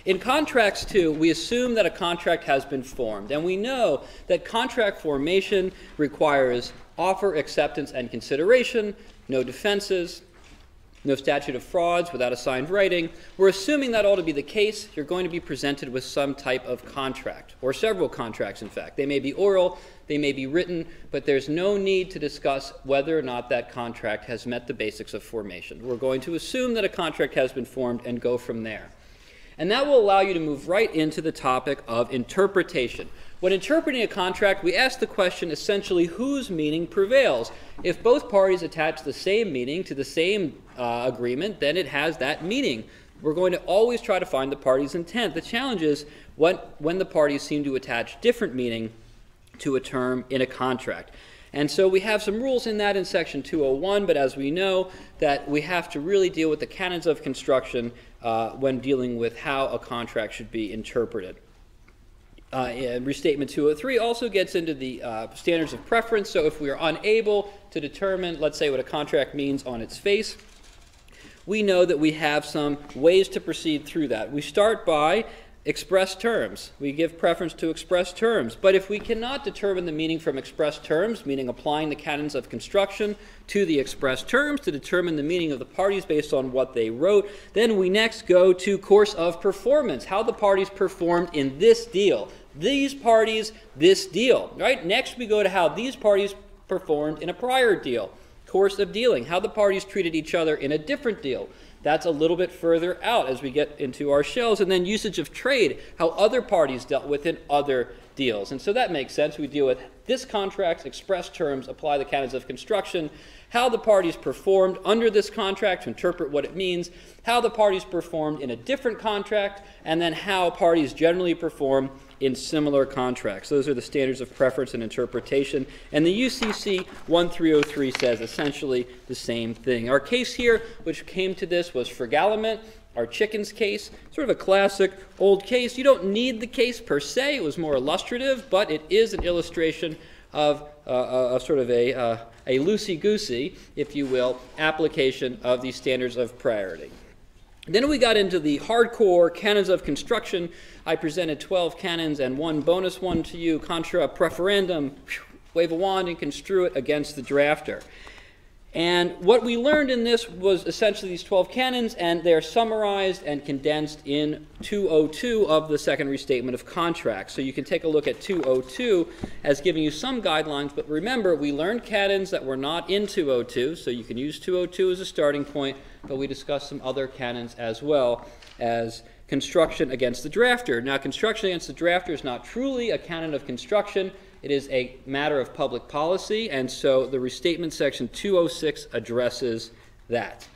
In contracts, too, we assume that a contract has been formed, and we know that contract formation requires offer, acceptance, and consideration, no defenses, no statute of frauds without a signed writing. We're assuming that all to be the case. You're going to be presented with some type of contract, or several contracts, in fact. They may be oral, they may be written, but there's no need to discuss whether or not that contract has met the basics of formation. We're going to assume that a contract has been formed and go from there. And that will allow you to move right into the topic of interpretation. When interpreting a contract, we ask the question essentially whose meaning prevails. If both parties attach the same meaning to the same agreement, then it has that meaning. We're going to always try to find the party's intent. The challenge is when the parties seem to attach different meaning to a term in a contract. And so we have some rules in that in Section 201, but as we know, that we have to really deal with the canons of construction when dealing with how a contract should be interpreted. Restatement 203 also gets into the standards of preference. So if we are unable to determine, let's say, what a contract means on its face, we know that we have some ways to proceed through that. We start by express terms. We give preference to express terms. But if we cannot determine the meaning from express terms, meaning applying the canons of construction to the express terms to determine the meaning of the parties based on what they wrote, then we next go to course of performance, how the parties performed in this deal. These parties, this deal, right? Next we go to how these parties performed in a prior deal. Course of dealing, how the parties treated each other in a different deal. That's a little bit further out as we get into our shells. And then usage of trade, how other parties dealt with in other deals. And so that makes sense. We deal with this contract's express terms, apply the canons of construction, how the parties performed under this contract to interpret what it means, how the parties performed in a different contract, and then how parties generally perform in similar contracts. Those are the standards of preference and interpretation. And the UCC 1303 says essentially the same thing. Our case here, which came to this, was Fregaliment, our chickens case, sort of a classic old case. You don't need the case per se. It was more illustrative, but it is an illustration of sort of a loosey-goosey, if you will, application of these standards of priority. Then we got into the hardcore canons of construction. I presented 12 canons and one bonus one to you, contra preferendum, wave a wand and construe it against the drafter. And what we learned in this was essentially these 12 canons, and they're summarized and condensed in 202 of the Second Restatement of Contracts. So you can take a look at 202 as giving you some guidelines, but remember, we learned canons that were not in 202, so you can use 202 as a starting point, but we discussed some other canons as well as construction against the drafter. Now, construction against the drafter is not truly a canon of construction. It is a matter of public policy, and so the Restatement Section 206 addresses that.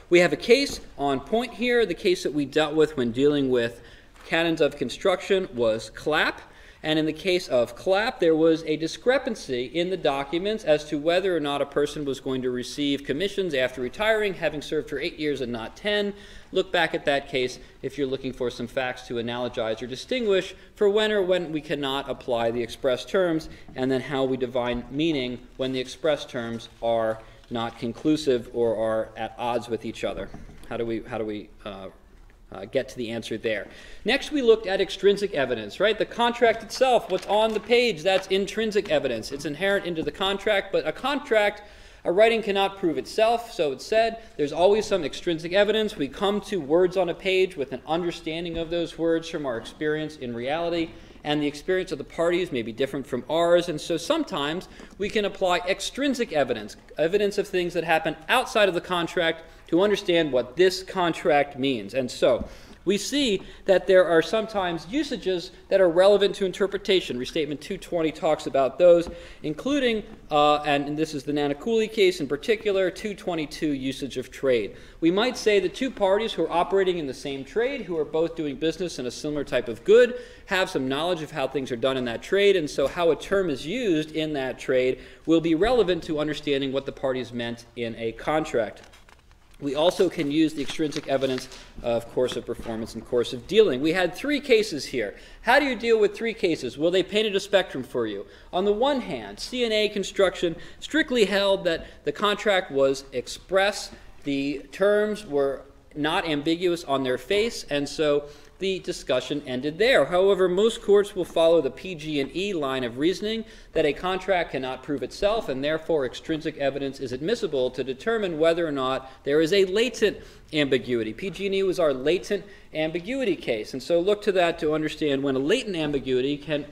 We have a case on point here. The case that we dealt with when dealing with canons of construction was Clapp. And in the case of Clapp, there was a discrepancy in the documents as to whether or not a person was going to receive commissions after retiring, having served for 8 years and not 10. Look back at that case if you're looking for some facts to analogize or distinguish for when or when we cannot apply the express terms, and then how we define meaning when the express terms are not conclusive or are at odds with each other. How do we get to the answer there? Next, we looked at extrinsic evidence, right? The contract itself, what's on the page, that's intrinsic evidence. It's inherent into the contract, but a contract, a writing cannot prove itself, so it's said there's always some extrinsic evidence. We come to words on a page with an understanding of those words from our experience in reality, and the experience of the parties may be different from ours, and so sometimes we can apply extrinsic evidence, evidence of things that happen outside of the contract, to understand what this contract means. And so we see that there are sometimes usages that are relevant to interpretation. Restatement 220 talks about those, including, and this is the Nanakuli case in particular, 222 usage of trade. We might say that two parties who are operating in the same trade, who are both doing business in a similar type of good, have some knowledge of how things are done in that trade, and so how a term is used in that trade will be relevant to understanding what the parties meant in a contract. We also can use the extrinsic evidence of course of performance and course of dealing. We had three cases here. How do you deal with three cases? Well, they painted a spectrum for you. On the one hand, CNA construction strictly held that the contract was express. The terms were not ambiguous on their face, and so the discussion ended there. However, most courts will follow the PG&E line of reasoning that a contract cannot prove itself, and therefore extrinsic evidence is admissible to determine whether or not there is a latent ambiguity. PG&E was our latent ambiguity case, and so look to that to understand when a latent ambiguity can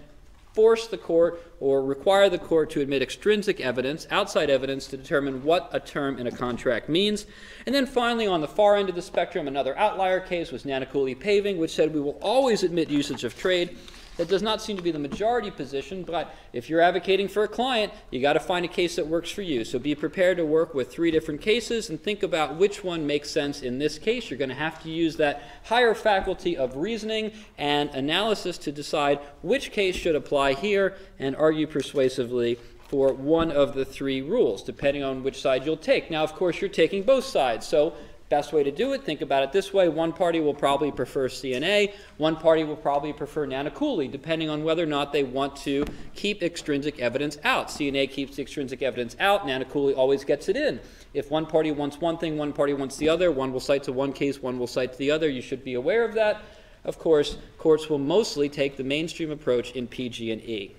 force the court or require the court to admit extrinsic evidence, outside evidence, to determine what a term in a contract means. And then finally, on the far end of the spectrum, another outlier case was Nanakuli Paving, which said we will always admit usage of trade. That does not seem to be the majority position, but if you're advocating for a client, you got to find a case that works for you. So be prepared to work with 3 different cases and think about which one makes sense in this case. You're going to have to use that higher faculty of reasoning and analysis to decide which case should apply here and argue persuasively for one of the 3 rules, depending on which side you'll take. Now, of course, you're taking both sides, so best way to do it, think about it this way. One party will probably prefer CNA. One party will probably prefer Nanakuli, depending on whether or not they want to keep extrinsic evidence out. CNA keeps the extrinsic evidence out. Nanakuli always gets it in. If one party wants one thing, one party wants the other, one will cite to one case, one will cite to the other. You should be aware of that. Of course, courts will mostly take the mainstream approach in PG&E.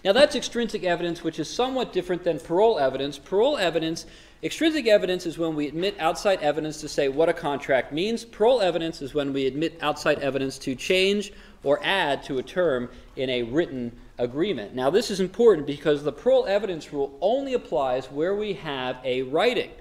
Now that's extrinsic evidence, which is somewhat different than parole evidence. Parole evidence, extrinsic evidence is when we admit outside evidence to say what a contract means. Parole evidence is when we admit outside evidence to change or add to a term in a written agreement. Now this is important because the parole evidence rule only applies where we have a writing.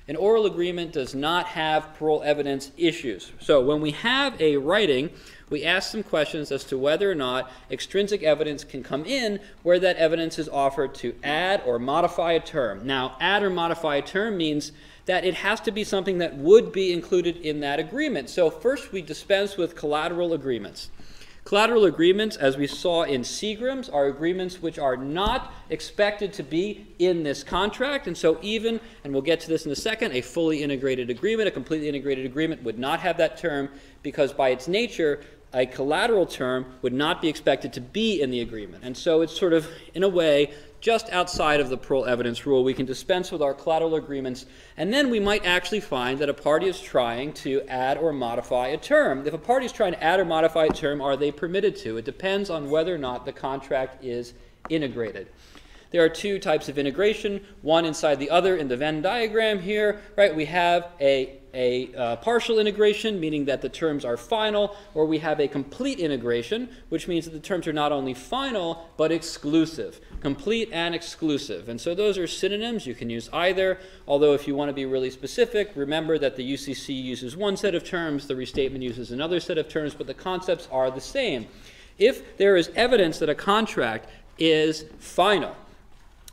An oral agreement does not have parole evidence issues. So when we have a writing, we ask some questions as to whether or not extrinsic evidence can come in where that evidence is offered to add or modify a term. Now, add or modify a term means that it has to be something that would be included in that agreement. So first we dispense with collateral agreements. Collateral agreements, as we saw in Seagram's, are agreements which are not expected to be in this contract, and so even, and we'll get to this in a second, a fully integrated agreement, a completely integrated agreement would not have that term because by its nature, a collateral term would not be expected to be in the agreement. And so it's sort of, in a way, just outside of the parole evidence rule. We can dispense with our collateral agreements, and then we might actually find that a party is trying to add or modify a term. If a party is trying to add or modify a term, are they permitted to? It depends on whether or not the contract is integrated. There are 2 types of integration, one inside the other in the Venn diagram here, right? We have a partial integration, meaning that the terms are final, or we have a complete integration, which means that the terms are not only final, but exclusive. Complete and exclusive. And so those are synonyms. You can use either, although if you want to be really specific, remember that the UCC uses one set of terms, the restatement uses another set of terms, but the concepts are the same. If there is evidence that a contract is final,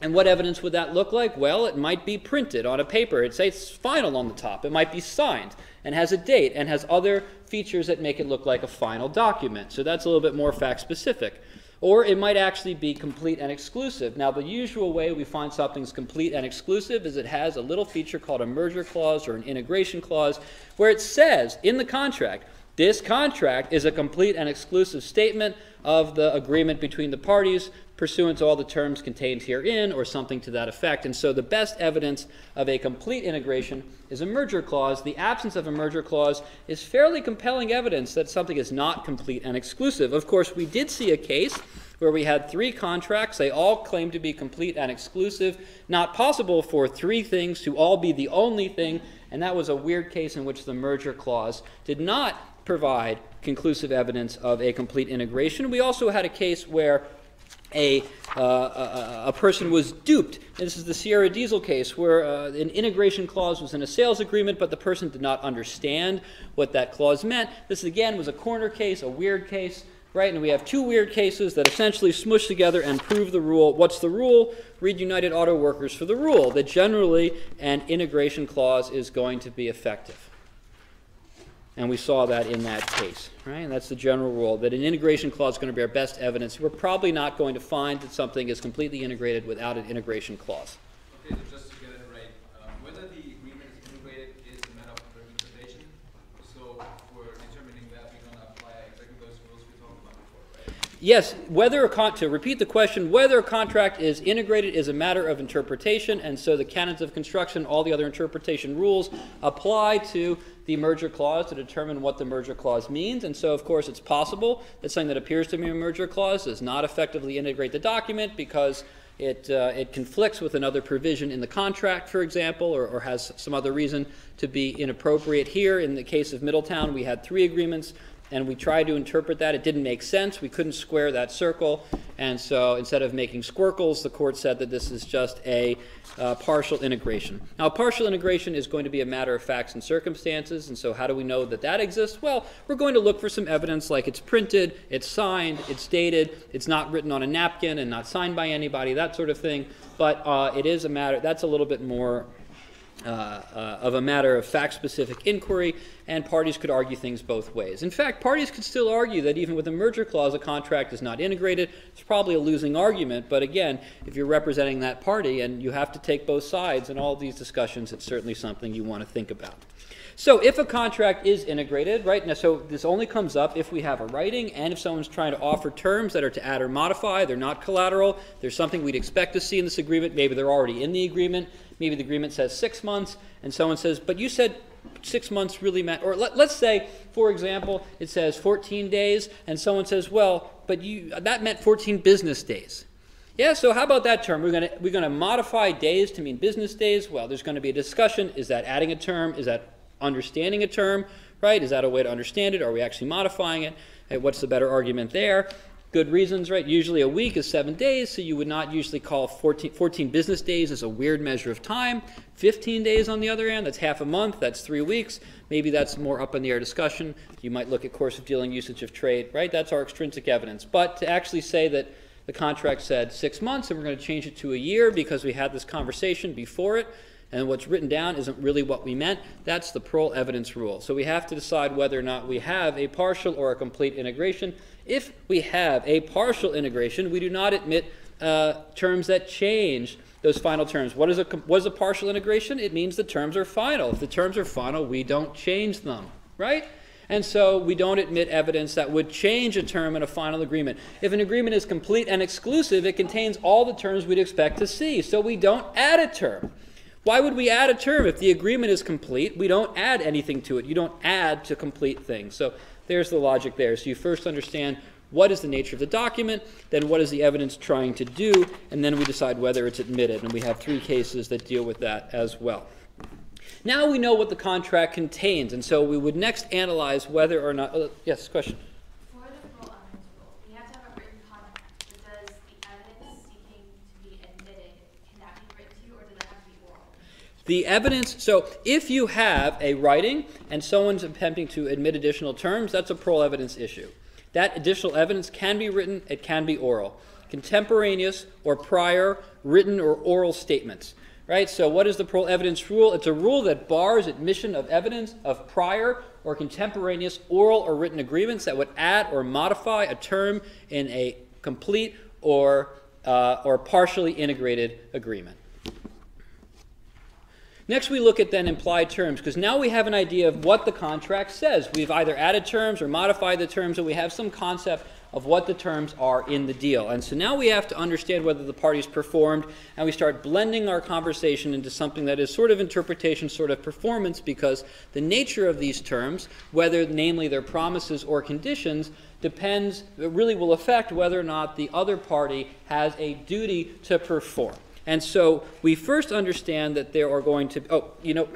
and what evidence would that look like? Well, it might be printed on a paper. It'd say it's final on the top. It might be signed and has a date and has other features that make it look like a final document. So that's a little bit more fact-specific. Or it might actually be complete and exclusive. Now, the usual way we find something's complete and exclusive is it has a little feature called a merger clause or an integration clause where it says in the contract, this contract is a complete and exclusive statement of the agreement between the parties pursuant to all the terms contained herein or something to that effect. And so the best evidence of a complete integration is a merger clause. The absence of a merger clause is fairly compelling evidence that something is not complete and exclusive. Of course, we did see a case where we had 3 contracts. They all claimed to be complete and exclusive. Not possible for 3 things to all be the only thing, and that was a weird case in which the merger clause did not provide conclusive evidence of a complete integration. We also had a case where a person was duped. This is the Sierra Diesel case where an integration clause was in a sales agreement, but the person did not understand what that clause meant. This, again, was a corner case, a weird case, right? And we have 2 weird cases that essentially smush together and prove the rule. What's the rule? Read United Auto Workers for the rule, that generally an integration clause is going to be effective. And we saw that in that case, right? And that's the general rule, that an integration clause is going to be our best evidence. We're probably not going to find that something is completely integrated without an integration clause. Okay, so just to get it right, whether the agreement is integrated is a matter of interpretation. So for determining that, we're going to apply exactly those rules we talked about before, right? Yes, to repeat the question, whether a contract is integrated is a matter of interpretation, and so the canons of construction, all the other interpretation rules apply to the merger clause to determine what the merger clause means. And so, of course, it's possible that something that appears to be a merger clause does not effectively integrate the document because it conflicts with another provision in the contract, for example, or has some other reason to be inappropriate. Here, in the case of Middletown, we had 3 agreements, and we tried to interpret that. It didn't make sense. We couldn't square that circle. And so instead of making squircles, the court said that this is just a partial integration. Now, partial integration is going to be a matter of facts and circumstances. And so how do we know that that exists? Well, we're going to look for some evidence like it's printed, it's signed, it's dated, it's not written on a napkin and not signed by anybody, that sort of thing. But it is a matter, that's a little bit more of a matter of fact-specific inquiry, and parties could argue things both ways. In fact, parties could still argue that even with a merger clause, a contract is not integrated. It's probably a losing argument, but again, if you're representing that party and you have to take both sides in all of these discussions, it's certainly something you want to think about. So if a contract is integrated, right, now, so this only comes up if we have a writing and if someone's trying to offer terms that are to add or modify, they're not collateral, there's something we'd expect to see in this agreement, maybe they're already in the agreement, maybe the agreement says 6 months, and someone says, but you said 6 months really meant, or let's say, for example, it says 14 days, and someone says, well, but that meant 14 business days. Yeah, so how about that term? We're going to modify days to mean business days. Well, there's going to be a discussion. Is that adding a term? Is that understanding a term, right? Is that a way to understand it? Are we actually modifying it? Hey, what's the better argument there? Good reasons, right? Usually a week is 7 days, so you would not usually call 14 business days as a weird measure of time. 15 days on the other hand, that's half a month, that's 3 weeks. Maybe that's more up in the air discussion. You might look at course of dealing, usage of trade, right? That's our extrinsic evidence. But to actually say that the contract said 6 months and we're going to change it to a year because we had this conversation before it, and what's written down isn't really what we meant, that's the Perl evidence rule. So we have to decide whether or not we have a partial or a complete integration. If we have a partial integration, we do not admit terms that change those final terms. What is a partial integration? It means the terms are final. If the terms are final, we don't change them, right? And so we don't admit evidence that would change a term in a final agreement. If an agreement is complete and exclusive, it contains all the terms we'd expect to see. So we don't add a term. Why would we add a term? If the agreement is complete, we don't add anything to it. You don't add to complete things. So there's the logic there. So you first understand what is the nature of the document, then what is the evidence trying to do, and then we decide whether it's admitted. And we have 3 cases that deal with that as well. Now we know what the contract contains, and so we would next analyze whether or not... yes, question? For the Perl evidence rule, we have to have a written contract, but does the evidence seeking to be admitted, can that be written to you, or does it have to be oral? The evidence, so if you have a writing and someone's attempting to admit additional terms, that's a Perl evidence issue. That additional evidence can be written, it can be oral. Contemporaneous or prior written or oral statements. Right? So what is the Perl evidence rule? It's a rule that bars admission of evidence of prior or contemporaneous oral or written agreements that would add or modify a term in a complete or partially integrated agreement. Next we look at then implied terms, because now we have an idea of what the contract says. We've either added terms or modified the terms, and we have some concept of what the terms are in the deal. And so now we have to understand whether the parties performed, and we start blending our conversation into something that is sort of interpretation, sort of performance, because the nature of these terms, whether namely their promises or conditions, depends, it really will affect whether or not the other party has a duty to perform. And so we first understand that there are going to, no,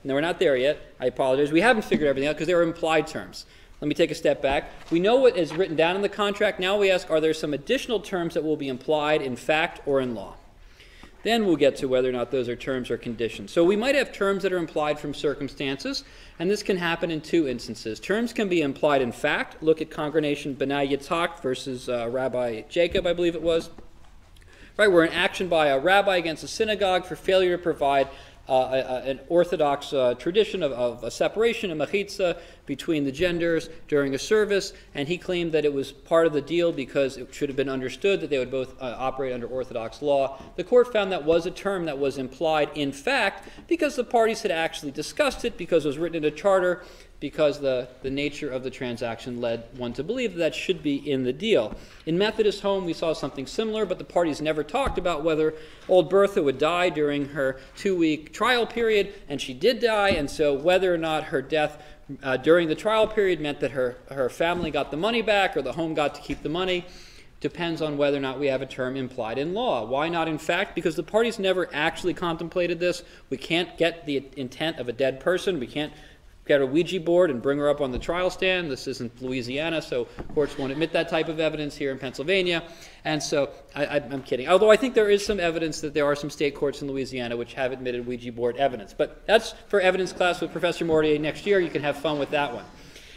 we're not there yet. I apologize. We haven't figured everything out because there are implied terms. Let me take a step back. We know what is written down in the contract. Now we ask, are there some additional terms that will be implied in fact or in law? Then we'll get to whether or not those are terms or conditions. So we might have terms that are implied from circumstances, and this can happen in 2 instances. Terms can be implied in fact. Look at Congregation B'nai Yitzhak versus Rabbi Jacob, I believe it was. Right, we're an action by a rabbi against a synagogue for failure to provide an Orthodox tradition of a separation, a mechitza, between the genders during a service, and he claimed that it was part of the deal because it should have been understood that they would both operate under Orthodox law. The court found that was a term that was implied in fact because the parties had actually discussed it, because it was written in a charter because the nature of the transaction led one to believe that should be in the deal. In Methodist Home, we saw something similar, but the parties never talked about whether old Bertha would die during her 2-week trial period, and she did die, and so whether or not her death during the trial period meant that her family got the money back or the home got to keep the money depends on whether or not we have a term implied in law. Why not in fact? Because the parties never actually contemplated this. We can't get the intent of a dead person. We can't get a Ouija board and bring her up on the trial stand. This isn't Louisiana, so courts won't admit that type of evidence here in Pennsylvania. And so I'm kidding. Although I think there is some evidence that there are some state courts in Louisiana which have admitted Ouija board evidence. But that's for evidence class with Professor Mortier next year. You can have fun with that one.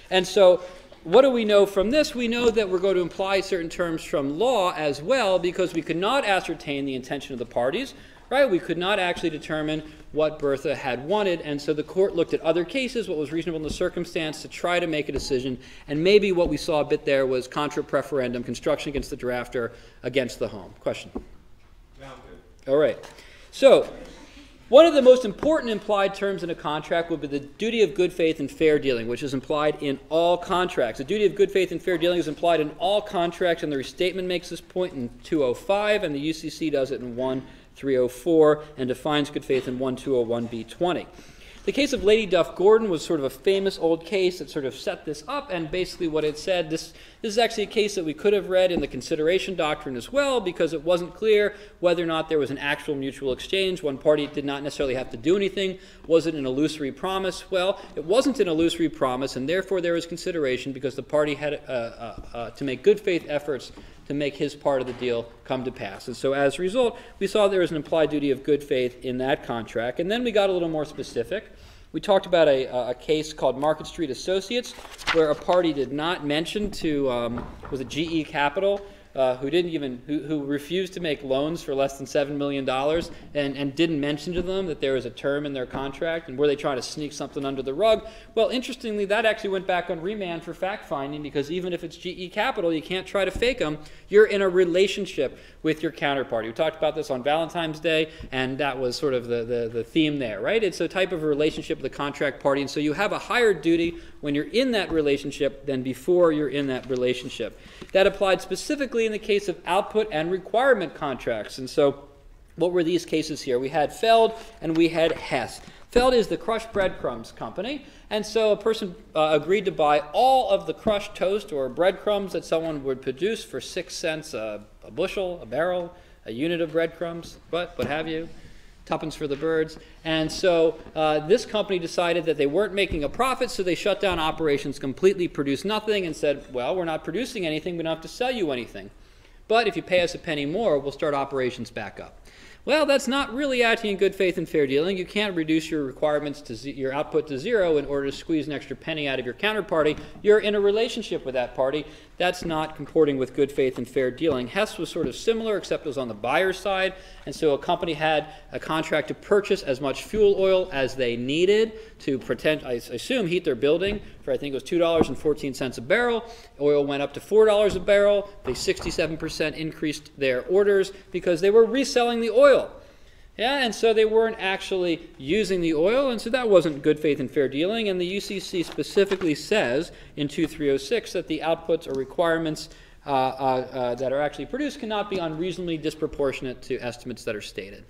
And so what do we know from this? We know that we're going to imply certain terms from law as well, because we could not ascertain the intention of the parties, right? We could not actually determine what Bertha had wanted, and so the court looked at other cases, what was reasonable in the circumstance, to try to make a decision, and maybe what we saw a bit there was contra preferendum, construction against the drafter, against the home. Question? All right. So one of the most important implied terms in a contract would be the duty of good faith and fair dealing, which is implied in all contracts. The duty of good faith and fair dealing is implied in all contracts, and the restatement makes this point in 205, and the UCC does it in 1304, and defines good faith in 1201b20. The case of Lady Duff Gordon was sort of a famous old case that sort of set this up, and basically what it said, this is actually a case that we could have read in the consideration doctrine as well, because it wasn't clear whether or not there was an actual mutual exchange. One party did not necessarily have to do anything. Was it an illusory promise? Well, it wasn't an illusory promise, and therefore there was consideration because the party had to make good faith efforts to make his part of the deal come to pass. And so as a result, we saw there was an implied duty of good faith in that contract. And then we got a little more specific. We talked about a case called Market Street Associates, where a party did not mention to, was it GE Capital, who refused to make loans for less than $7 million and didn't mention to them that there was a term in their contract, and were they trying to sneak something under the rug? Well, interestingly, that actually went back on remand for fact-finding, because even if it's GE Capital, you can't try to fake them. You're in a relationship with your counterparty. We talked about this on Valentine's Day, and that was sort of the theme there, right? It's a type of a relationship with the contract party, and so you have a higher duty when you're in that relationship than before you're in that relationship. That applied specifically in the case of output and requirement contracts. And so what were these cases here? We had Feld and we had Hess. Feld is the crushed breadcrumbs company, and so a person agreed to buy all of the crushed toast or breadcrumbs that someone would produce for 6 cents a bushel, a barrel, a unit of breadcrumbs, what have you. Tuppence for the birds. And so this company decided that they weren't making a profit, so they shut down operations completely, produced nothing, and said, well, we're not producing anything, we don't have to sell you anything. But if you pay us a penny more, we'll start operations back up. Well, that's not really acting in good faith and fair dealing. You can't reduce your requirements to your output to zero in order to squeeze an extra penny out of your counterparty. You're in a relationship with that party. That's not comporting with good faith and fair dealing. Hess was sort of similar, except it was on the buyer's side. And so a company had a contract to purchase as much fuel oil as they needed to I assume, heat their building for, I think it was $2.14 a barrel. Oil went up to $4 a barrel. They 67% increased their orders because they were reselling the oil. Yeah, and so they weren't actually using the oil, and so that wasn't good faith and fair dealing. And the UCC specifically says in 2306 that the outputs or requirements that are actually produced cannot be unreasonably disproportionate to estimates that are stated.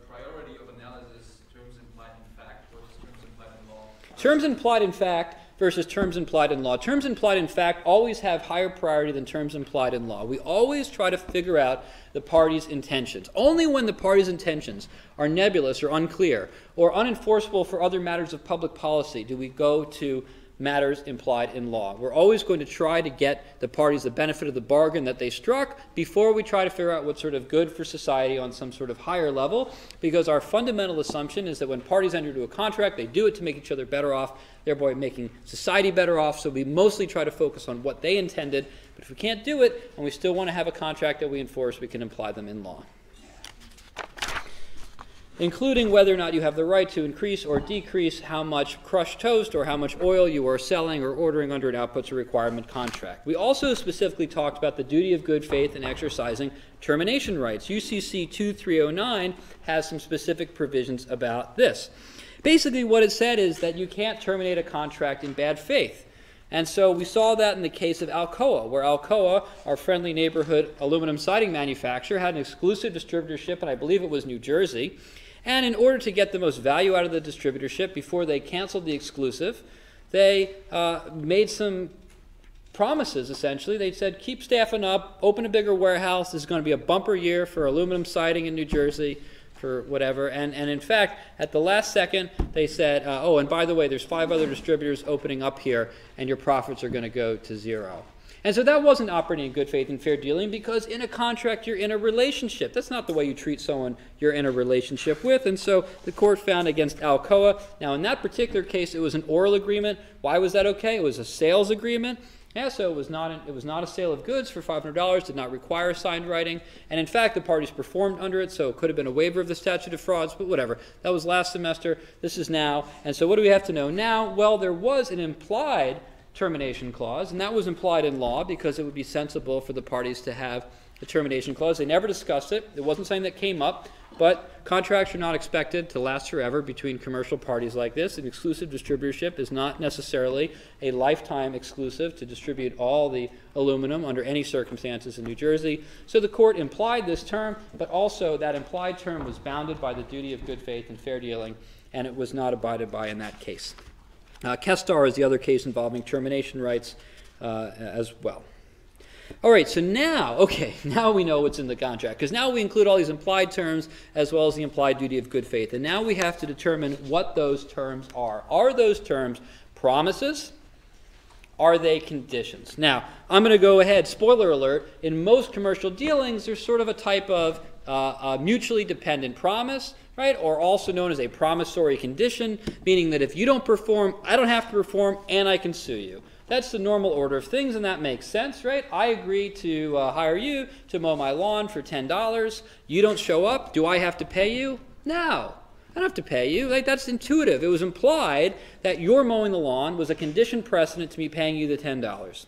Priority of analysis, terms implied in fact versus terms implied in law. Terms implied in fact versus terms implied in law. Terms implied in fact always have higher priority than terms implied in law. We always try to figure out the party's intentions. Only when the party's intentions are nebulous or unclear or unenforceable for other matters of public policy do we go to matters implied in law. We're always going to try to get the parties the benefit of the bargain that they struck before we try to figure out what's sort of good for society on some sort of higher level, because our fundamental assumption is that when parties enter into a contract, they do it to make each other better off, thereby making society better off. So we mostly try to focus on what they intended, but if we can't do it and we still want to have a contract that we enforce, we can imply them in law, including whether or not you have the right to increase or decrease how much crushed toast or how much oil you are selling or ordering under an outputs or requirement contract. We also specifically talked about the duty of good faith in exercising termination rights. UCC 2309 has some specific provisions about this. basically what it said is that you can't terminate a contract in bad faith. And so we saw that in the case of Alcoa, where Alcoa, our friendly neighborhood aluminum siding manufacturer, had an exclusive distributorship, and I believe it was New Jersey. And in order to get the most value out of the distributorship before they canceled the exclusive, they made some promises, essentially. They said, keep staffing up, open a bigger warehouse. This is going to be a bumper year for aluminum siding in New Jersey, for whatever. And in fact, at the last second, they said, oh, and by the way, there's 5 other distributors opening up here, and your profits are going to go to 0. And so that wasn't operating in good faith and fair dealing, because in a contract, you're in a relationship. That's not the way you treat someone you're in a relationship with. And so the court found against Alcoa. Now, in that particular case, it was an oral agreement. Why was that okay? It was a sales agreement. Yeah, so it was not a sale of goods for $500, did not require signed writing, and in fact the parties performed under it, so it could have been a waiver of the statute of frauds, but whatever. That was last semester, this is now, and so what do we have to know now? Well, there was an implied termination clause, and that was implied in law because it would be sensible for the parties to have a termination clause. They never discussed it. It wasn't something that came up, but contracts are not expected to last forever between commercial parties like this. An exclusive distributorship is not necessarily a lifetime exclusive to distribute all the aluminum under any circumstances in New Jersey. So the court implied this term, but also that implied term was bounded by the duty of good faith and fair dealing, and it was not abided by in that case. Kestar is the other case involving termination rights as well. All right, so now we know what's in the contract, because now we include all these implied terms as well as the implied duty of good faith. And now we have to determine what those terms are. Are those terms promises? Are they conditions? Now, I'm going to go ahead, spoiler alert, in most commercial dealings, there's sort of a type of mutually dependent promise, right, or also known as a promissory condition, meaning that if you don't perform, I don't have to perform, and I can sue you. That's the normal order of things, and that makes sense, right? I agree to hire you to mow my lawn for $10. You don't show up. Do I have to pay you? No. I don't have to pay you. Like, that's intuitive. It was implied that your mowing the lawn was a condition precedent to me paying you the $10.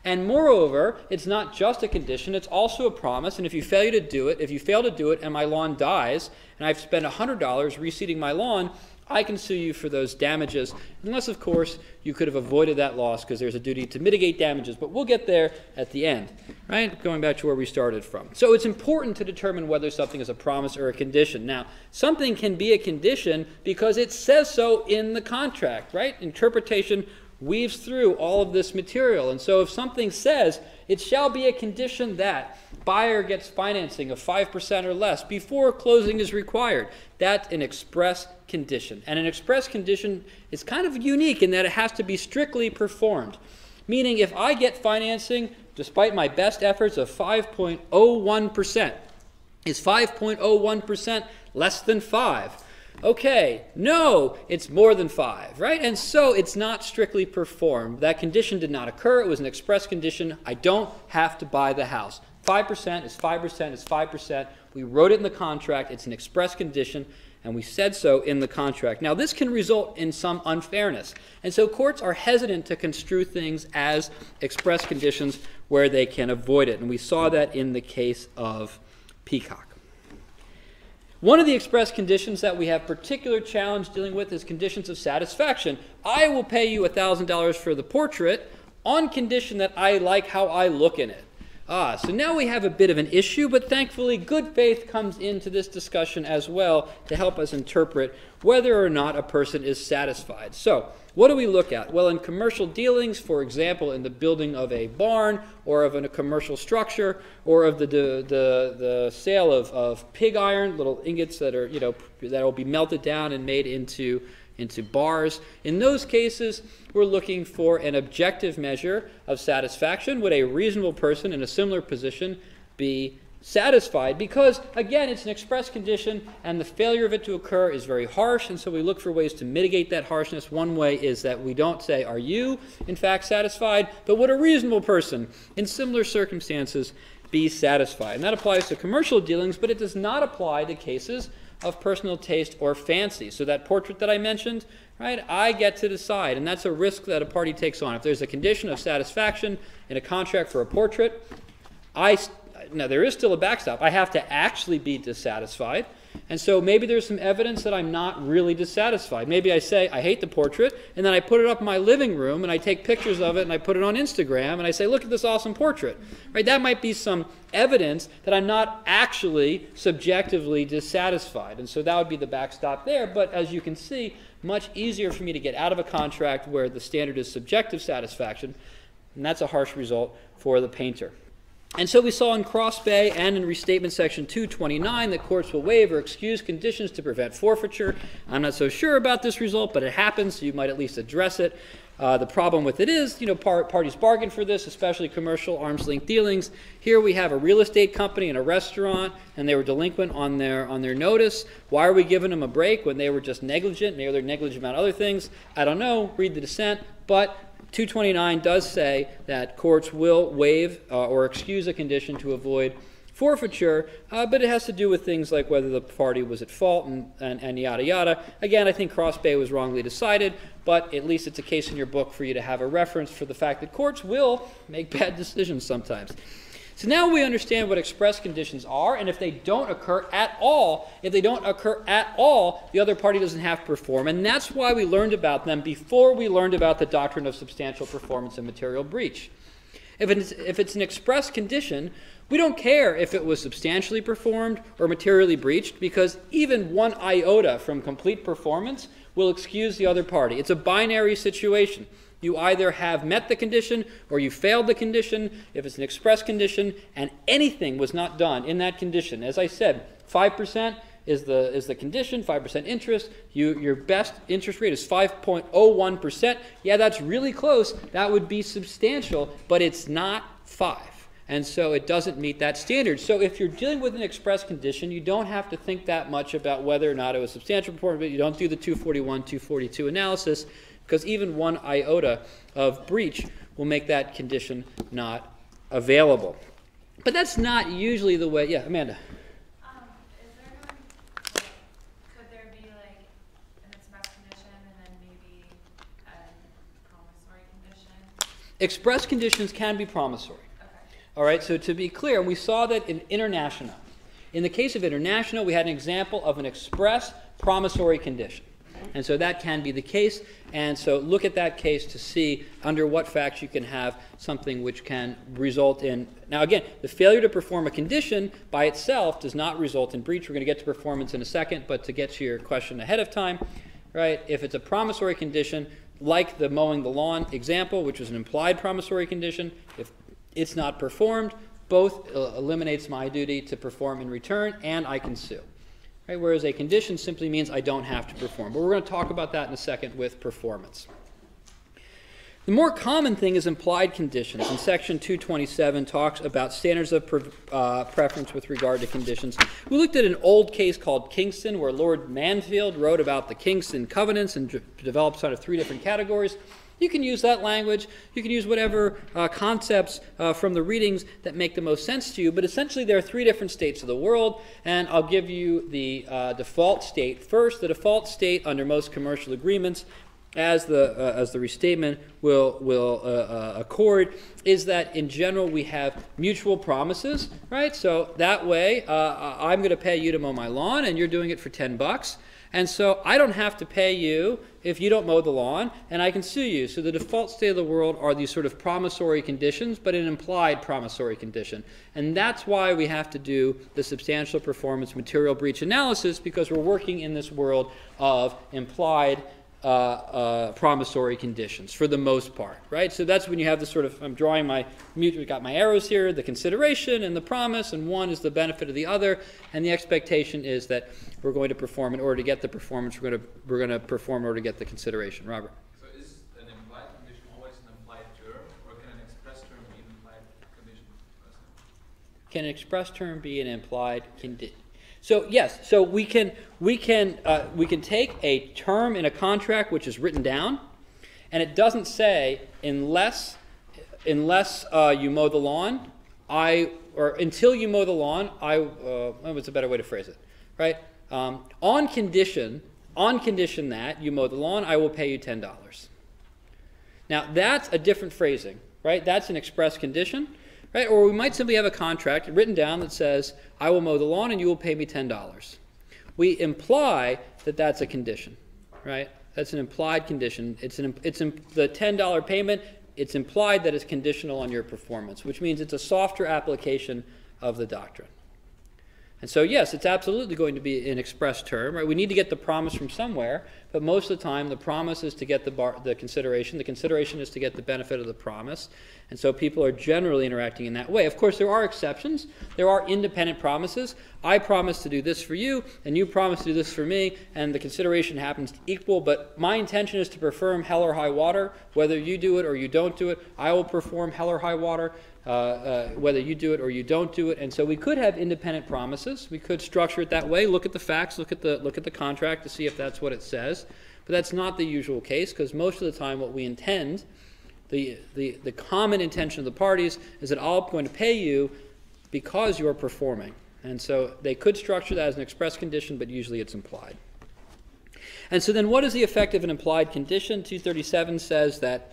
And moreover, it's not just a condition, it's also a promise, and if you fail to do it and my lawn dies, and I've spent $100 reseeding my lawn, I can sue you for those damages, unless, of course, you could have avoided that loss because there's a duty to mitigate damages. But we'll get there at the end, right? Going back to where we started from. So it's important to determine whether something is a promise or a condition. Now, something can be a condition because it says so in the contract, right? Interpretation weaves through all of this material. And so if something says, it shall be a condition that buyer gets financing of 5% or less before closing is required, that's an express condition. And an express condition is kind of unique in that it has to be strictly performed. Meaning if I get financing despite my best efforts of 5.01%, is 5.01% less than 5? Okay, no, it's more than 5, right? And so it's not strictly performed. That condition did not occur. It was an express condition. I don't have to buy the house. 5% is 5% is 5%. We wrote it in the contract. It's an express condition, and we said so in the contract. Now, this can result in some unfairness, and so courts are hesitant to construe things as express conditions where they can avoid it, and we saw that in the case of Peacock. One of the express conditions that we have particular challenge dealing with is conditions of satisfaction. I will pay you $1,000 for the portrait on condition that I like how I look in it. So now we have a bit of an issue, but thankfully good faith comes into this discussion as well to help us interpret whether or not a person is satisfied. So what do we look at? Well, in commercial dealings, for example, in the building of a barn or of a commercial structure or of the sale of pig iron, little ingots that are, that will be melted down and made into bars. In those cases, we're looking for an objective measure of satisfaction. Would a reasonable person in a similar position be satisfied? Because, again, it's an express condition, and the failure of it to occur is very harsh, and so we look for ways to mitigate that harshness. One way is that we don't say, are you, in fact, satisfied? But would a reasonable person in similar circumstances be satisfied? And that applies to commercial dealings, but it does not apply to cases of personal taste or fancy. So that portrait that I mentioned, right, I get to decide, and that's a risk that a party takes on. If there's a condition of satisfaction in a contract for a portrait, now there is still a backstop. I have to actually be dissatisfied, And so maybe there's some evidence that I'm not really dissatisfied. Maybe I say, I hate the portrait, and then I put it up in my living room, and I take pictures of it, and I put it on Instagram, and I say, look at this awesome portrait. Right? That might be some evidence that I'm not actually subjectively dissatisfied. And so that would be the backstop there. But as you can see, much easier for me to get out of a contract where the standard is subjective satisfaction, and that's a harsh result for the painter. And so we saw in Cross Bay and in Restatement Section 229 that courts will waive or excuse conditions to prevent forfeiture. I'm not so sure about this result, but it happens, so you might at least address it. The problem with it is, parties bargain for this, especially commercial arm's-length dealings. Here we have a real estate company and a restaurant, and they were delinquent on their notice. Why are we giving them a break when they were just negligent? Maybe they're negligent about other things. I don't know. Read the dissent. But 229 does say that courts will waive or excuse a condition to avoid forfeiture, but it has to do with things like whether the party was at fault and yada yada. Again, I think Cross Bay was wrongly decided, but at least it's a case in your book for you to have a reference for the fact that courts will make bad decisions sometimes. So now we understand what express conditions are, and if they don't occur at all, the other party doesn't have to perform, and that's why we learned about them before we learned about the doctrine of substantial performance and material breach. If it's an express condition, we don't care if it was substantially performed or materially breached, because even one iota from complete performance will excuse the other party. It's a binary situation. You either have met the condition or you failed the condition. If it's an express condition and anything was not done in that condition, as I said, 5% is the condition, 5% interest. Your best interest rate is 5.01%. Yeah, that's really close. That would be substantial, but it's not 5. And so it doesn't meet that standard. So if you're dealing with an express condition, you don't have to think that much about whether or not it was substantial performance, but you don't do the 241, 242 analysis, because even one iota of breach will make that condition not available. But that's not usually the way. Yeah, Amanda. Could there be like an express condition and then maybe a promissory condition? Express conditions can be promissory. Okay. All right, so to be clear, we saw that in International. In the case of International, we had an example of an express promissory condition. And so that can be the case. And so look at that case to see under what facts you can have something which can result in. Now, again, the failure to perform a condition by itself does not result in breach. We're going to get to performance in a second, but to get to your question ahead of time, right, if it's a promissory condition, like the mowing the lawn example, which was an implied promissory condition, if it's not performed, both eliminates my duty to perform in return, and I can sue. Right, whereas a condition simply means I don't have to perform. But we're going to talk about that in a second with performance. The more common thing is implied conditions, and Section 227 talks about standards of preference with regard to conditions. We looked at an old case called Kingston, where Lord Mansfield wrote about the Kingston Covenants and developed sort of 3 different categories. You can use that language. You can use whatever concepts from the readings that make the most sense to you. But essentially, there are 3 different states of the world, and I'll give you the default state first. The default state under most commercial agreements, as the restatement will accord, is that in general we have mutual promises, right? So that way, I'm going to pay you to mow my lawn, and you're doing it for $10. And so I don't have to pay you if you don't mow the lawn, and I can sue you. So the default state of the world are these sort of promissory conditions, but an implied promissory condition. And that's why we have to do the substantial performance material breach analysis, because we're working in this world of implied promissory conditions for the most part, right? So that's when you have this sort of, I'm drawing my, we've got my arrows here, the consideration and the promise, and one is the benefit of the other, and the expectation is that we're going to perform in order to get the performance, we're going to perform in order to get the consideration. Robert? So is an implied condition always an implied term, or can an express term be an implied condition? Can an express term be an implied condition? So yes, so we can take a term in a contract which is written down, and it doesn't say unless you mow the lawn, or until you mow the lawn, what's a better way to phrase it, right? On condition that you mow the lawn, I will pay you $10. Now that's a different phrasing, right? That's an express condition. Right? Or we might simply have a contract written down that says, I will mow the lawn and you will pay me $10. we imply that that's a condition, right? That's an implied condition. The $10 payment, it's implied that it's conditional on your performance, which means it's a softer application of the doctrine. And so, yes, it's absolutely going to be an express term, right? We need to get the promise from somewhere, but most of the time the promise is to get the consideration. The consideration is to get the benefit of the promise. And so people are generally interacting in that way. Of course, there are exceptions. There are independent promises. I promise to do this for you, and you promise to do this for me, and the consideration happens equal, but my intention is to perform hell or high water. Whether you do it or you don't do it, I will perform hell or high water. Whether you do it or you don't do it. And so we could have independent promises. We could structure it that way, look at the facts, look at the contract to see if that's what it says. But that's not the usual case, because most of the time what we intend, the common intention of the parties, is that I'm going to pay you because you're performing. And so they could structure that as an express condition, but usually it's implied. And so then what is the effect of an implied condition? 237 says that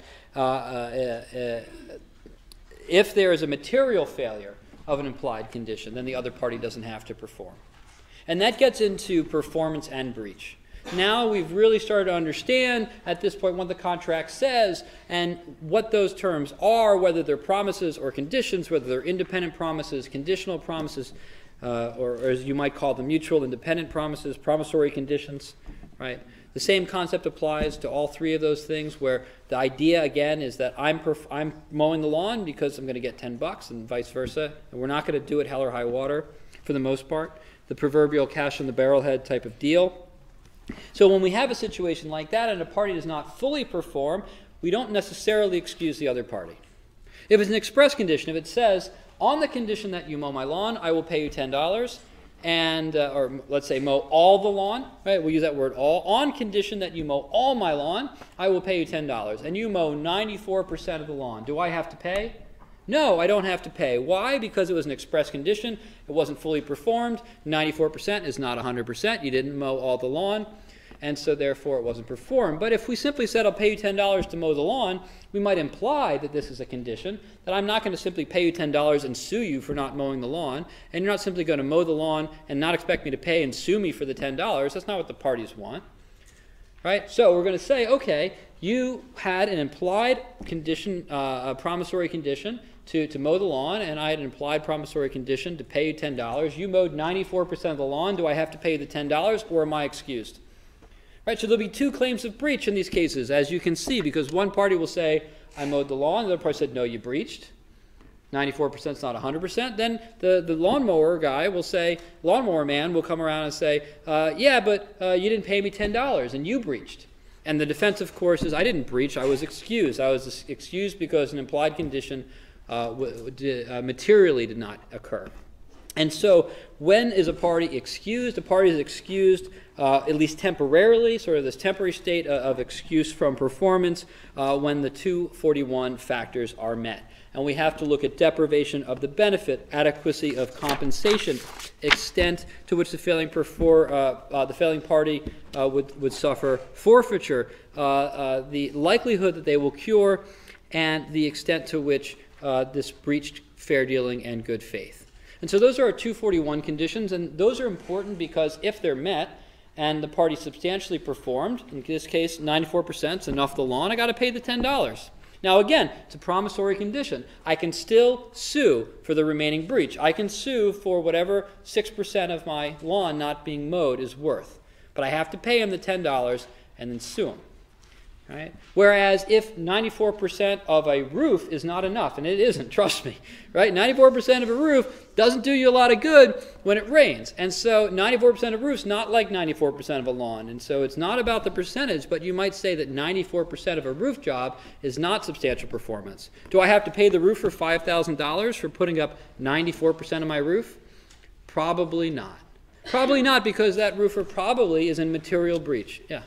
if there is a material failure of an implied condition, then the other party doesn't have to perform. And that gets into performance and breach. Now we've really started to understand at this point what the contract says and what those terms are, whether they're promises or conditions, whether they're independent promises, conditional promises, or as you might call them, mutual independent promises, promissory conditions, right? The same concept applies to all three of those things, where the idea, again, is that I'm mowing the lawn because I'm going to get $10 and vice versa. And we're not going to do it hell or high water for the most part. The proverbial cash in the barrel head type of deal. So when we have a situation like that and a party does not fully perform, we don't necessarily excuse the other party. If it's an express condition, if it says, on the condition that you mow my lawn, I will pay you $10, and or let's say mow all the lawn, right? We'll use that word all. On condition that you mow all my lawn, I will pay you $10. And you mow 94% of the lawn. Do I have to pay? No, I don't have to pay. Why? Because it was an express condition. It wasn't fully performed. 94% is not 100%. You didn't mow all the lawn. And so therefore it wasn't performed. But if we simply said, I'll pay you $10 to mow the lawn, we might imply that this is a condition, that I'm not going to simply pay you $10 and sue you for not mowing the lawn, and you're not simply going to mow the lawn and not expect me to pay and sue me for the $10. That's not what the parties want. Right? So we're going to say, okay, you had an implied condition, a promissory condition to mow the lawn, and I had an implied promissory condition to pay you $10. You mowed 94% of the lawn. Do I have to pay the $10, or am I excused? Right, so there'll be two claims of breach in these cases, as you can see, because one party will say, I mowed the lawn, the other party said, no, you breached. 94% is not 100%. Then the lawnmower guy will say, lawnmower man will come around and say, yeah, but you didn't pay me $10 and you breached. And the defense, of course, is I didn't breach, I was excused. I was excused because an implied condition materially did not occur. And so when is a party excused? A party is excused at least temporarily, sort of this temporary state of excuse from performance when the 241 factors are met. And we have to look at deprivation of the benefit, adequacy of compensation, extent to which the failing party would suffer forfeiture, the likelihood that they will cure, and the extent to which this breached fair dealing and good faith. And so those are our 241 conditions, and those are important because if they're met and the party substantially performed, in this case 94% is enough the lawn, I got to pay the $10. Now again, it's a promissory condition. I can still sue for the remaining breach. I can sue for whatever 6% of my lawn not being mowed is worth. But I have to pay him the $10 and then sue him. Right? Whereas if 94% of a roof is not enough, and it isn't, trust me, right? 94% of a roof doesn't do you a lot of good when it rains. And so 94% of roofs not like 94% of a lawn. And so it's not about the percentage, but you might say that 94% of a roof job is not substantial performance. Do I have to pay the roofer $5,000 for putting up 94% of my roof? Probably not. Probably not, because that roofer probably is in material breach. Yeah.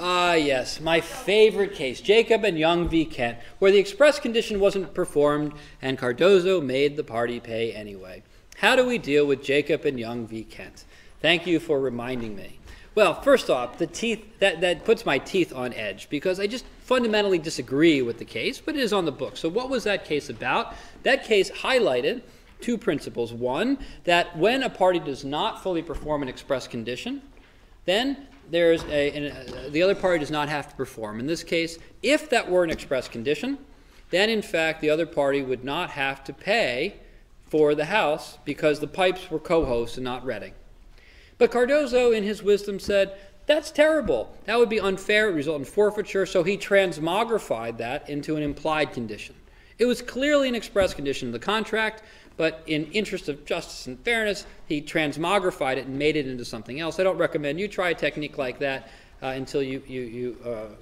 Ah, yes, my favorite case, Jacob and Young v. Kent, where the express condition wasn't performed and Cardozo made the party pay anyway. How do we deal with Jacob and Young v. Kent? Thank you for reminding me. Well, first off, the teeth, that puts my teeth on edge because I just fundamentally disagree with the case, but it is on the book. So what was that case about? That case highlighted two principles. One, that when a party does not fully perform an express condition, then the other party does not have to perform. In this case, if that were an express condition, then in fact the other party would not have to pay for the house because the pipes were co-hosts and not renting. But Cardozo, in his wisdom, said, that's terrible. That would be unfair, it would result in forfeiture, so he transmogrified that into an implied condition. It was clearly an express condition of the contract, but in interest of justice and fairness, he transmogrified it and made it into something else. I don't recommend you try a technique like that until you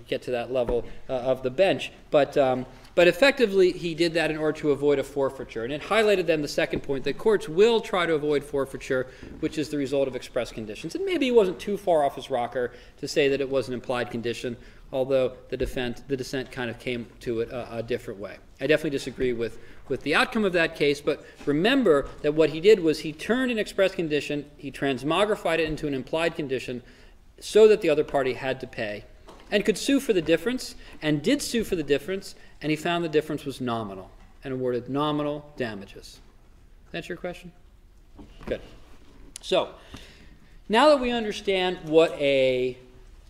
get to that level of the bench. But effectively, he did that in order to avoid a forfeiture. And it highlighted then the second point, that courts will try to avoid forfeiture, which is the result of express conditions. And maybe he wasn't too far off his rocker to say that it was an implied condition, although the dissent kind of came to it a different way. I definitely disagree with the outcome of that case, but remember that what he did was he turned an express condition, he transmogrified it into an implied condition so that the other party had to pay and could sue for the difference, and did sue for the difference, and he found the difference was nominal and awarded nominal damages. That's your question? Good. So, now that we understand what a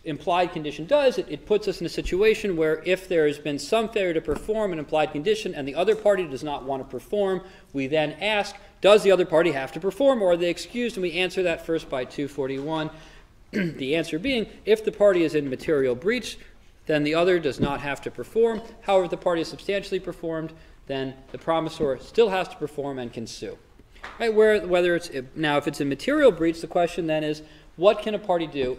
implied condition does, it puts us in a situation where if there has been some failure to perform an implied condition and the other party does not want to perform, we then ask, does the other party have to perform, or are they excused? And we answer that first by 241. The answer being, if the party is in material breach, then the other does not have to perform. However, if the party is substantially performed, then the promisor still has to perform and can sue. Right? If it's a material breach, the question then is, what can a party do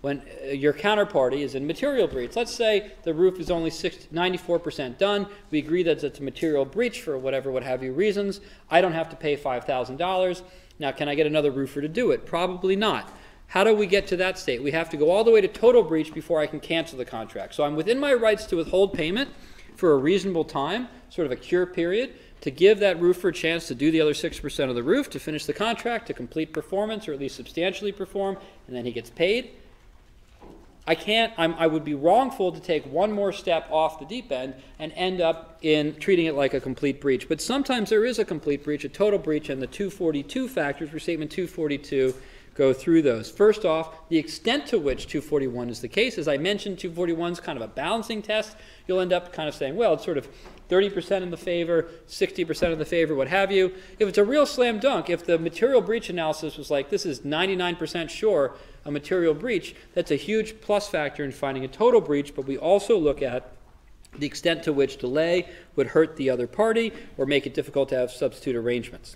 when your counterparty is in material breach? Let's say the roof is only 94% done. We agree that it's a material breach for whatever, what have you reasons. I don't have to pay $5,000. Now, can I get another roofer to do it? Probably not. How do we get to that state? We have to go all the way to total breach before I can cancel the contract. So I'm within my rights to withhold payment for a reasonable time, sort of a cure period, to give that roofer a chance to do the other 6% of the roof, to finish the contract, to complete performance, or at least substantially perform, and then he gets paid. I would be wrongful to take one more step off the deep end and end up in treating it like a complete breach. But sometimes there is a complete breach, a total breach, and the 242 factors, restatement 242, go through those. First off, the extent to which 241 is the case. As I mentioned, 241 is kind of a balancing test. You'll end up kind of saying, well, it's sort of 30% in the favor, 60% in the favor, what have you. If it's a real slam dunk, if the material breach analysis was like, this is 99% sure a material breach, that's a huge plus factor in finding a total breach, but we also look at the extent to which delay would hurt the other party or make it difficult to have substitute arrangements.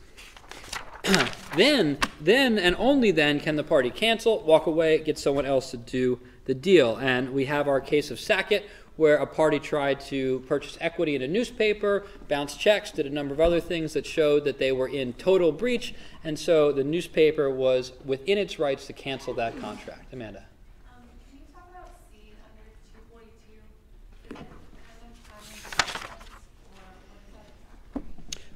Then and only then can the party cancel, walk away, get someone else to do the deal. And we have our case of Sackett, where a party tried to purchase equity in a newspaper, bounced checks, did a number of other things that showed that they were in total breach, and so the newspaper was within its rights to cancel that contract. Amanda? Can you talk about C under 242?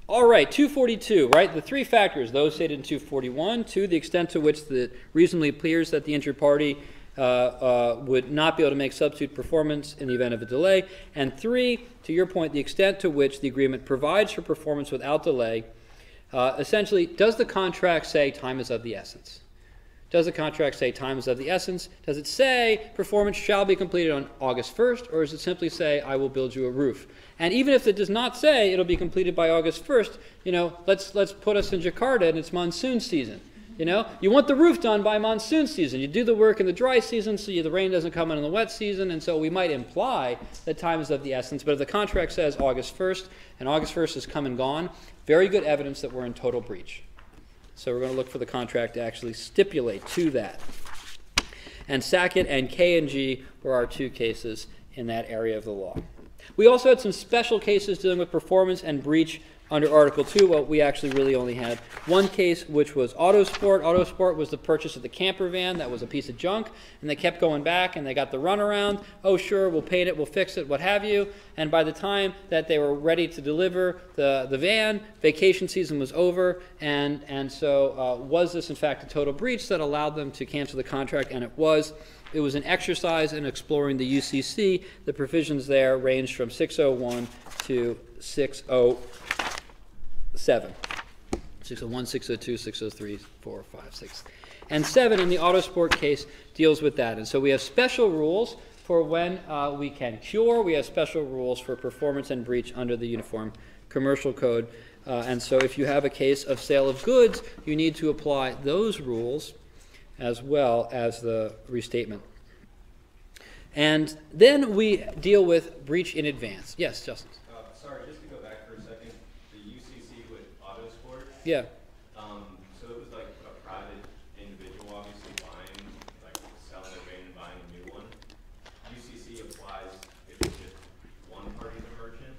All right, 242, right? The three factors, those stated in 241, 2, the extent to which it reasonably appears that the injured party would not be able to make substitute performance in the event of a delay, and 3, to your point, the extent to which the agreement provides for performance without delay. Essentially, does the contract say time is of the essence? Does the contract say time is of the essence? Does it say performance shall be completed on August 1st, or does it simply say I will build you a roof? And even if it does not say it'll be completed by August 1st, let's put us in Jakarta and it's monsoon season. You want the roof done by monsoon season. You do the work in the dry season so the rain doesn't come in the wet season, and so we might imply that time is of the essence. But if the contract says August 1st, and August 1st has come and gone, very good evidence that we're in total breach. So we're going to look for the contract to actually stipulate to that. And Sackett and K&G were our two cases in that area of the law. We also had some special cases dealing with performance and breach under Article 2. Well, we actually really only had one case, which was Autosport. Autosport was the purchase of the camper van that was a piece of junk, and they kept going back, and they got the runaround. Oh, sure, we'll paint it, we'll fix it, what have you. And by the time that they were ready to deliver the van, vacation season was over, and so was this, in fact, a total breach that allowed them to cancel the contract? And it was. It was an exercise in exploring the UCC. The provisions there ranged from 601 to 607. 601, 602, 603, 4, 5, 6. And 7 in the Autosport case deals with that. And so we have special rules for when we can cure. We have special rules for performance and breach under the Uniform Commercial Code. And so if you have a case of sale of goods, you need to apply those rules as well as the restatement. And then we deal with breach in advance. Yes, Justin? Sorry, just to go back for a second, the UCC with Autosport. Yeah. So it was like a private individual obviously buying, like selling a van and buying a new one. UCC applies if it's just one party's a merchant.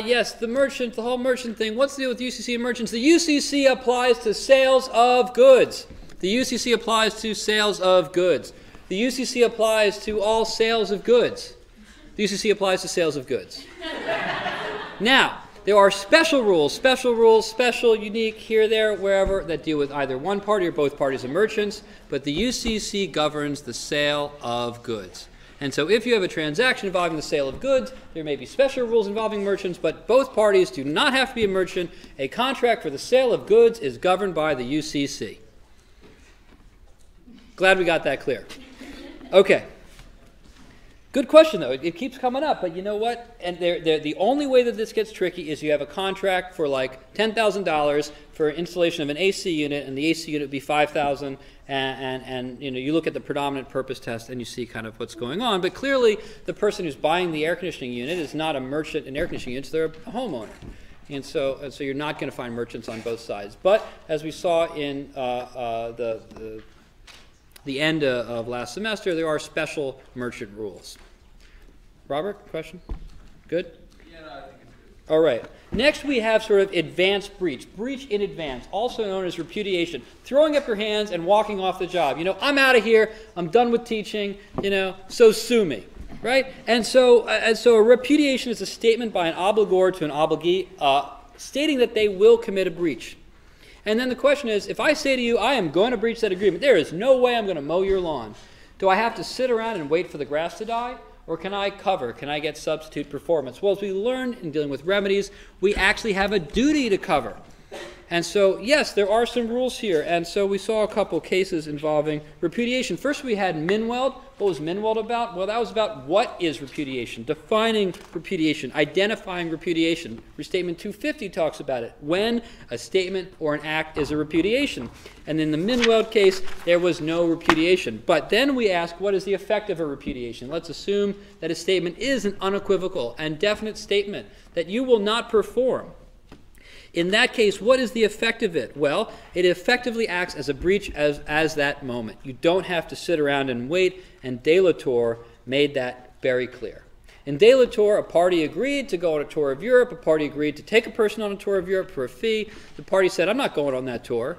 Yes, the merchant, the whole merchant thing. What's the deal with UCC and merchants? The UCC applies to sales of goods. The UCC applies to sales of goods. The UCC applies to all sales of goods. The UCC applies to sales of goods. Now, there are special rules, special, unique, here, there, wherever, that deal with either one party or both parties of merchants, but the UCC governs the sale of goods. And so if you have a transaction involving the sale of goods, there may be special rules involving merchants, but both parties do not have to be a merchant. A contract for the sale of goods is governed by the UCC. Glad we got that clear. Okay. Good question, though. It keeps coming up, but you know what? And the only way that this gets tricky is you have a contract for like $10,000 for installation of an AC unit, and the AC unit would be $5,000, and you know, you look at the predominant purpose test and you see kind of what's going on. But clearly, the person who's buying the air conditioning unit is not a merchant in air conditioning units; they're a homeowner. And so you're not going to find merchants on both sides. But as we saw in the end of last semester, there are special merchant rules. Robert, question? Good? Yeah, no, I think it's good. All right. Next, we have sort of advanced breach, breach in advance, also known as repudiation, throwing up your hands and walking off the job. You know, I'm out of here. I'm done with teaching. You know, so sue me, right? And so a repudiation is a statement by an obligor to an obligee stating that they will commit a breach. And then the question is, if I say to you, I am going to breach that agreement, there is no way I'm going to mow your lawn. Do I have to sit around and wait for the grass to die? Or can I cover? Can I get substitute performance? Well, as we learned in dealing with remedies, we actually have a duty to cover. And so, yes, there are some rules here. And so we saw a couple cases involving repudiation. First, we had Minweld. What was Minweld about? Well, that was about what is repudiation, defining repudiation, identifying repudiation. Restatement 250 talks about it, when a statement or an act is a repudiation. And in the Minweld case, there was no repudiation. But then we ask, what is the effect of a repudiation? Let's assume that a statement is an unequivocal and definite statement that you will not perform. In that case, what is the effect of it? Well, it effectively acts as a breach as that moment. You don't have to sit around and wait, and De La Tour made that very clear. In De La Tour, a party agreed to go on a tour of Europe. A party agreed to take a person on a tour of Europe for a fee. The party said, I'm not going on that tour.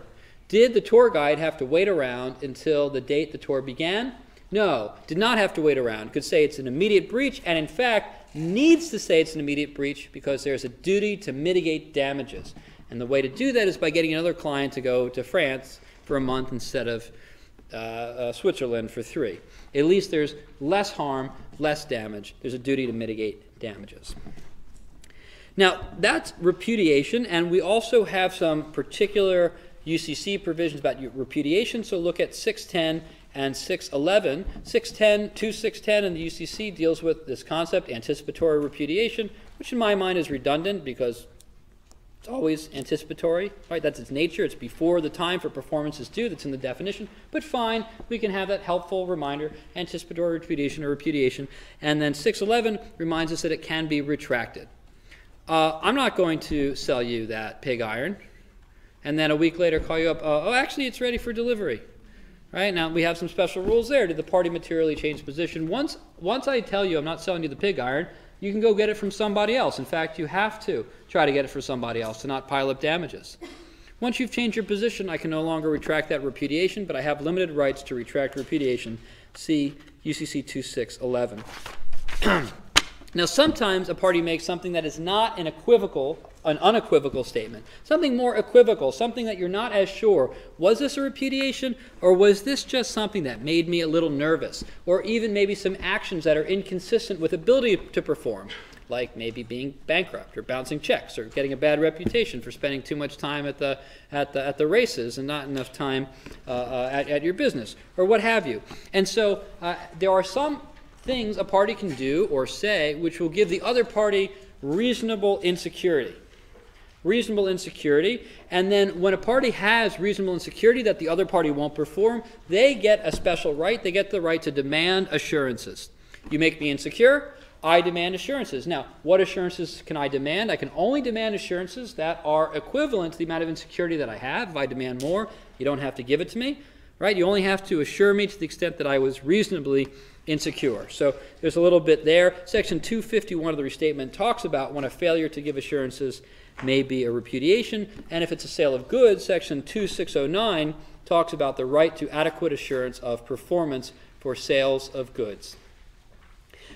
Did the tour guide have to wait around until the date the tour began? No, did not have to wait around. Could say it's an immediate breach, and in fact, needs to say it's an immediate breach because there's a duty to mitigate damages. And the way to do that is by getting another client to go to France for a month instead of Switzerland for 3. At least there's less harm, less damage. There's a duty to mitigate damages. Now, that's repudiation, and we also have some particular UCC provisions about repudiation, so look at 610 and 611. 610 in the UCC deals with this concept, anticipatory repudiation, which in my mind is redundant because it's always anticipatory, right? That's its nature. It's before the time for performance is due. That's in the definition. But fine, we can have that helpful reminder, anticipatory repudiation or repudiation. And then 611 reminds us that it can be retracted. I'm not going to sell you that pig iron and then a week later call you up, oh, actually, it's ready for delivery. Right? Now, we have some special rules there. Did the party materially change position? Once I tell you I'm not selling you the pig iron, you can go get it from somebody else. In fact, you have to try to get it from somebody else to not pile up damages. Once you've changed your position, I can no longer retract that repudiation, but I have limited rights to retract repudiation. See UCC 2611. Now, sometimes a party makes something that is not an unequivocal statement, something more equivocal, something that you're not as sure. Was this a repudiation, or was this just something that made me a little nervous, or even maybe some actions that are inconsistent with ability to perform, like maybe being bankrupt or bouncing checks or getting a bad reputation for spending too much time at the races and not enough time at your business, or what have you. And so there are some things a party can do or say which will give the other party reasonable insecurity. Reasonable insecurity, and then when a party has reasonable insecurity that the other party won't perform, they get a special right. They get the right to demand assurances. You make me insecure, I demand assurances. Now, what assurances can I demand? I can only demand assurances that are equivalent to the amount of insecurity that I have. If I demand more, you don't have to give it to me, right? You only have to assure me to the extent that I was reasonably insecure. So there's a little bit there. Section 251 of the restatement talks about when a failure to give assurances may be a repudiation, and if it's a sale of goods, section 2609 talks about the right to adequate assurance of performance for sales of goods.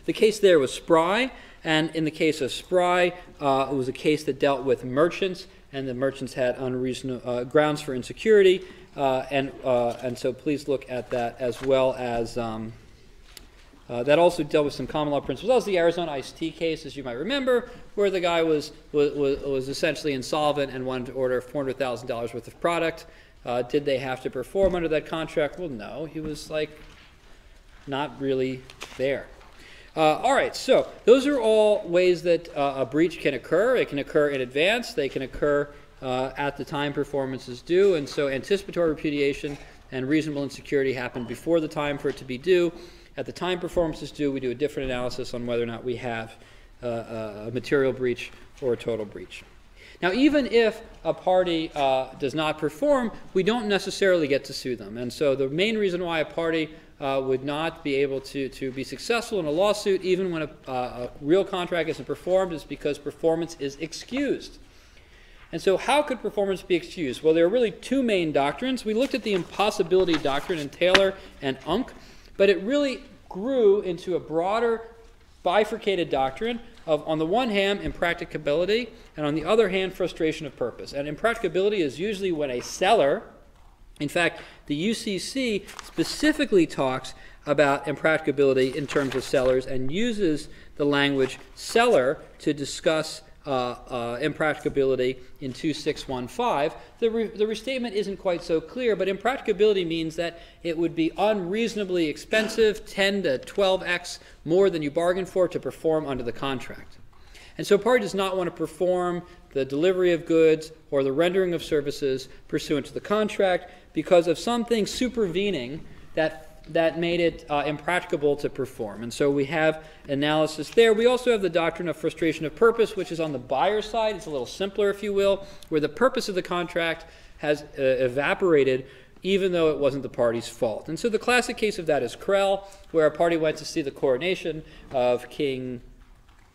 The case there was Spry, and in the case of Spry, it was a case that dealt with merchants, and the merchants had unreasonable grounds for insecurity, and so please look at that, as well as that also dealt with some common law principles. That was the Arizona iced tea case, as you might remember, where the guy was essentially insolvent and wanted to order $400,000 worth of product. Did they have to perform under that contract? Well, no. He was not really there. All right, so those are all ways that a breach can occur. It can occur in advance. They can occur at the time performance is due, and so anticipatory repudiation and reasonable insecurity happen before the time for it to be due. At the time performance is due, we do a different analysis on whether or not we have a material breach or a total breach. Now, even if a party does not perform, we don't necessarily get to sue them. And so the main reason why a party would not be able to be successful in a lawsuit, even when a real contract isn't performed, is because performance is excused. And so how could performance be excused? Well, there are really two main doctrines. We looked at the impossibility doctrine in Taylor and Unk, but it really grew into a broader bifurcated doctrine of, on the one hand, impracticability, and on the other hand, frustration of purpose. And impracticability is usually when a seller, in fact, the UCC specifically talks about impracticability in terms of sellers and uses the language seller to discuss impracticability in 2615. The restatement isn't quite so clear, but impracticability means that it would be unreasonably expensive, 10 to 12x more than you bargained for, to perform under the contract. And so a party does not want to perform the delivery of goods or the rendering of services pursuant to the contract because of something supervening that made it impracticable to perform. And so we have analysis there. We also have the doctrine of frustration of purpose, which is on the buyer's side. It's a little simpler, if you will, where the purpose of the contract has evaporated even though it wasn't the party's fault. And so the classic case of that is Krell, where a party went to see the coronation of King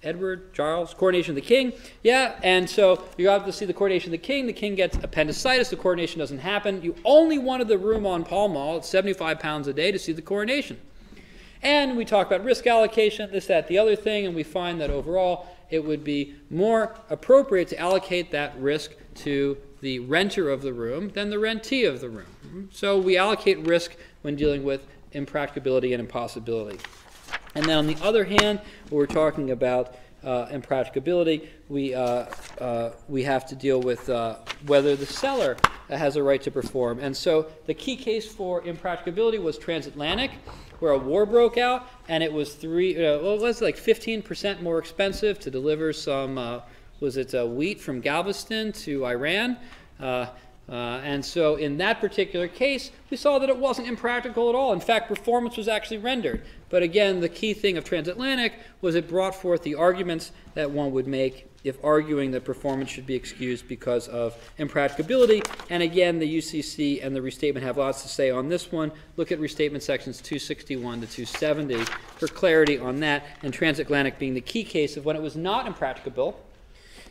Edward, Charles, coronation of the king. Yeah, and so you have to see the coronation of the king gets appendicitis, the coronation doesn't happen. You only wanted the room on Pall Mall at 75 pounds a day to see the coronation. And we talk about risk allocation, this, that, the other thing, and we find that overall it would be more appropriate to allocate that risk to the renter of the room than the rentee of the room. So we allocate risk when dealing with impracticability and impossibility. And then on the other hand, when we're talking about impracticability, we have to deal with whether the seller has a right to perform. And so the key case for impracticability was transatlantic, where a war broke out, and it was it was like 15% more expensive to deliver some, wheat from Galveston to Iran. And so in that particular case, we saw that it wasn't impractical at all. In fact, performance was actually rendered. But again, the key thing of transatlantic was it brought forth the arguments that one would make if arguing that performance should be excused because of impracticability. And again, the UCC and the restatement have lots to say on this one. Look at restatement sections 261 to 270 for clarity on that, and transatlantic being the key case of when it was not impracticable.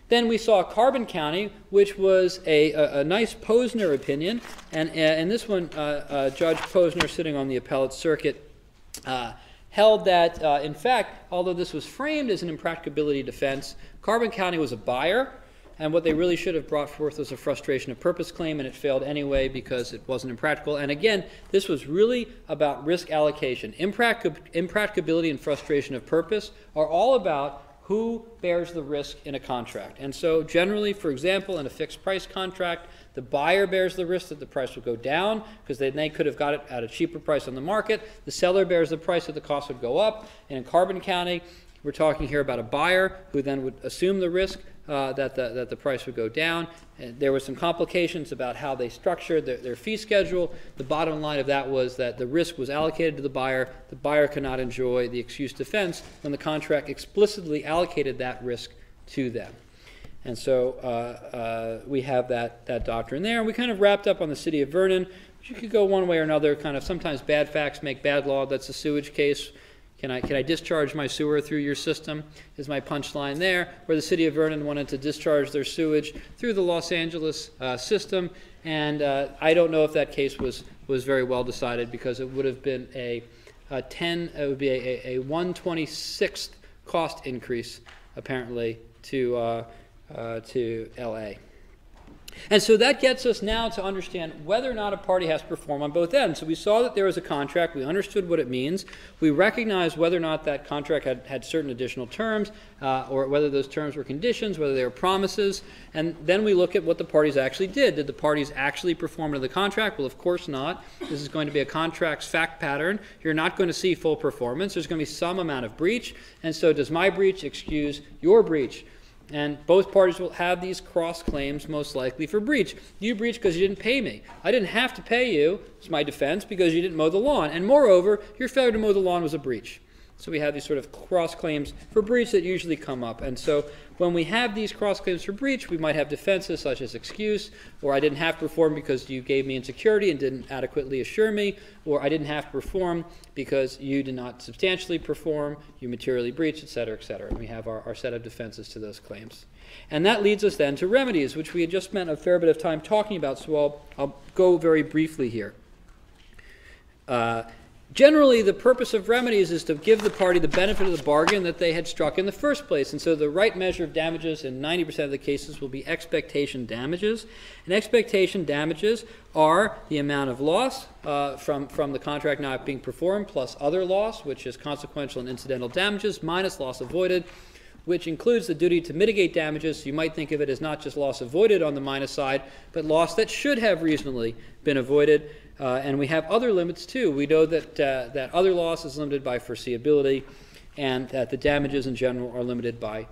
Then we saw Carbon County, which was a nice Posner opinion, and in this one, Judge Posner, sitting on the appellate circuit, held that, in fact, although this was framed as an impracticability defense, Carbon County was a buyer, and what they really should have brought forth was a frustration of purpose claim, and it failed anyway because it wasn't impractical. And again, this was really about risk allocation. Impracticability and frustration of purpose are all about who bears the risk in a contract. And so generally, for example, in a fixed price contract, the buyer bears the risk that the price will go down because they could have got it at a cheaper price on the market. The seller bears the price that the cost would go up. And in Carbon County, we're talking here about a buyer who then would assume the risk that the price would go down. And there were some complications about how they structured their fee schedule. The bottom line of that was that the risk was allocated to the buyer. The buyer could not enjoy the excuse defense when the contract explicitly allocated that risk to them. And so we have that doctrine there. And we kind of wrapped up on the city of Vernon, which you could go one way or another. Kind of sometimes bad facts make bad law. That's a sewage case. Can I discharge my sewer through your system is my punchline there, where the city of Vernon wanted to discharge their sewage through the Los Angeles system. And I don't know if that case was very well decided, because it would have been a 1/26th cost increase, apparently, to LA. And so that gets us now to understand whether or not a party has to perform on both ends. So we saw that there was a contract. We understood what it means. We recognized whether or not that contract had certain additional terms, or whether those terms were conditions, whether they were promises. And then we look at what the parties actually did. Did the parties actually perform under the contract? Well, of course not. This is going to be a contract's fact pattern. You're not going to see full performance. There's going to be some amount of breach. And so does my breach excuse your breach? And both parties will have these cross claims, most likely, for breach. You breached because you didn't pay me. I didn't have to pay you, it's my defense, because you didn't mow the lawn. And moreover, your failure to mow the lawn was a breach. So we have these sort of cross claims for breach that usually come up. And so when we have these cross claims for breach, we might have defenses such as excuse, or I didn't have to perform because you gave me insecurity and didn't adequately assure me, or I didn't have to perform because you did not substantially perform, you materially breached, et cetera, et cetera. And we have our set of defenses to those claims. And that leads us then to remedies, which we had just spent a fair bit of time talking about, so I'll go very briefly here. Generally, the purpose of remedies is to give the party the benefit of the bargain that they had struck in the first place. And so the right measure of damages in 90% of the cases will be expectation damages. And expectation damages are the amount of loss from the contract not being performed, plus other loss, which is consequential and incidental damages, minus loss avoided, which includes the duty to mitigate damages. So you might think of it as not just loss avoided on the minus side, but loss that should have reasonably been avoided. And we have other limits too. We know that that other loss is limited by foreseeability, and that the damages in general are limited by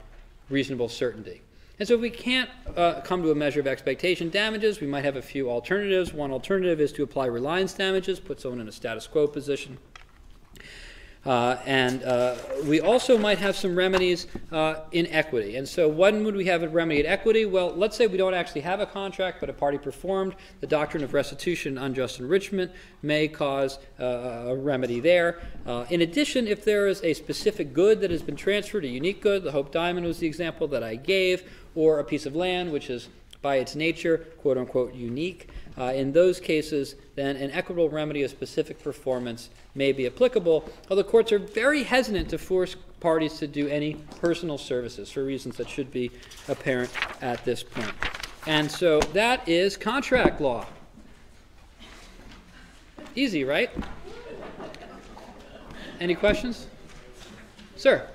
reasonable certainty. And so if we can't come to a measure of expectation damages, we might have a few alternatives. One alternative is to apply reliance damages, put someone in a status quo position. We also might have some remedies in equity. And so when would we have a remedy in equity? Well, let's say we don't actually have a contract, but a party performed. The doctrine of restitution and unjust enrichment may cause a remedy there. In addition, if there is a specific good that has been transferred, a unique good, the Hope Diamond was the example that I gave, or a piece of land which is by its nature, quote unquote, unique. In those cases, then an equitable remedy of specific performance may be applicable, although courts are very hesitant to force parties to do any personal services for reasons that should be apparent at this point. And so that is contract law. Easy, right? Any questions? Sir?